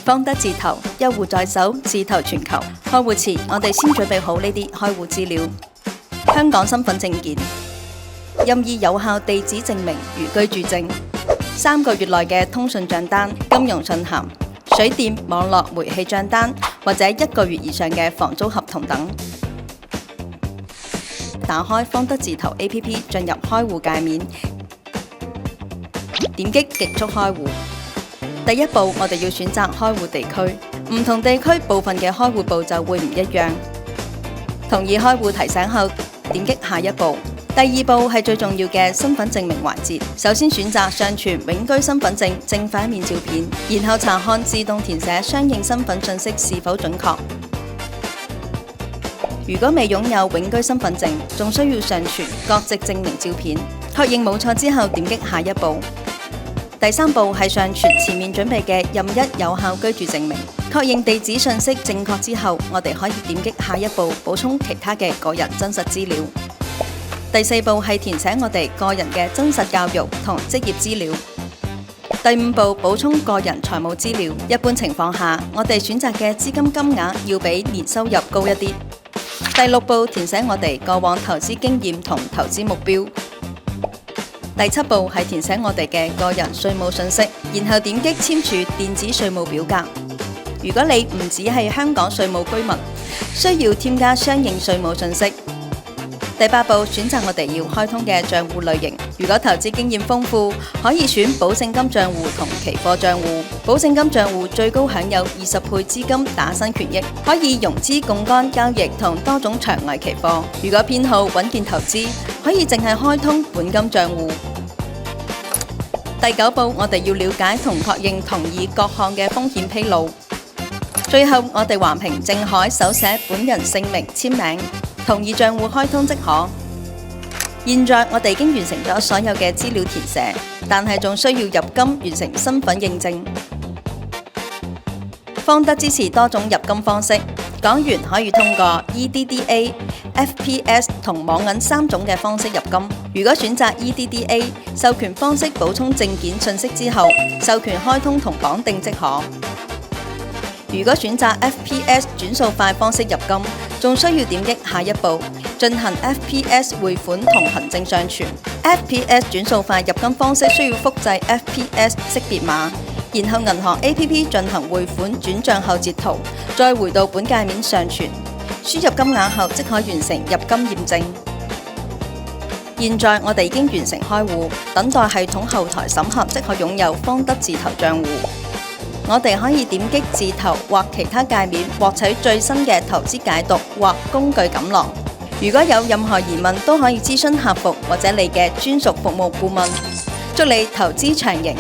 方得字頭，一戶在手，字頭全球。開戶前，我哋先準備好呢啲開戶資料：香港身份證件、任意有效地址證明如居住證、3個月內嘅通訊帳單、金融信函、水電、網絡、煤氣帳單或者1個月以上嘅房租合同等。打開方得字頭 APP， 進入開戶界面，點擊極速開戶。第一步，我哋要選擇開戶地區。唔同地區部分嘅開戶步驟會唔一樣。同意開戶提醒後，點擊下一步。第二步係最重要嘅身份證明環節。首先選擇上傳永居身份證正反面照片，然後查看自動填寫相應身份信息是否準確。如果未擁有永居身份證，仲需要上傳國籍證明照片。確認冇錯之後，點擊下一步。第三步係上傳前面準備嘅任一有效居住證明。確認地址信息正確之後，我哋可以點擊下一步，補充其他嘅個人真實資料。第四步係填寫我哋個人嘅真實教育同職業資料。第五步補充個人財務資料。一般情況下，我哋選擇嘅資金金額要比年收入高一啲。第六步填寫我哋過往投資經驗同投資目標。第七步係填寫我哋嘅個人稅務信息，然後點擊簽署電子稅務表格。如果你唔只係香港稅務居民，需要添加相應稅務信息。第八步選擇我哋要開通嘅賬戶類型。如果投資經驗豐富，可以選保證金賬戶同期貨賬戶。保證金賬戶最高享有20倍資金打新權益，可以融資槓桿交易同多種場外期貨。如果偏好穩健投資，可以淨係開通本金賬戶。第九步，我哋要了解同確認同意各項嘅風險披露。最後，我哋橫屏正海手寫本人姓名簽名，同意賬戶開通即可。現在我哋已經完成咗所有嘅資料填寫，但係仲需要入金完成身份認證。方得支持多種入金方式，港元可以通過 EDDA、FPS 同網銀3種嘅方式入金。如果選擇 EDDA， 授權方式補充證件信息之後，授權開通同綁定即可。如果選擇 FPS 轉數快方式入金，仲需要點擊下一步，進行 FPS 匯款同行政上傳。FPS 轉數快入金方式需要複製 FPS 識別碼，然後銀行 APP 進行匯款轉帳後截圖，再回到本界面上傳。輸入金額後即可完成入金驗證。現在我哋已經完成開戶，等待系統後台審核即可擁有方得字頭帳戶。我哋可以點擊字頭或其他界面獲取最新嘅投資解讀或工具錦囊。如果有任何疑問，都可以諮詢客服或者你嘅專屬服務顧問。祝你投資長贏！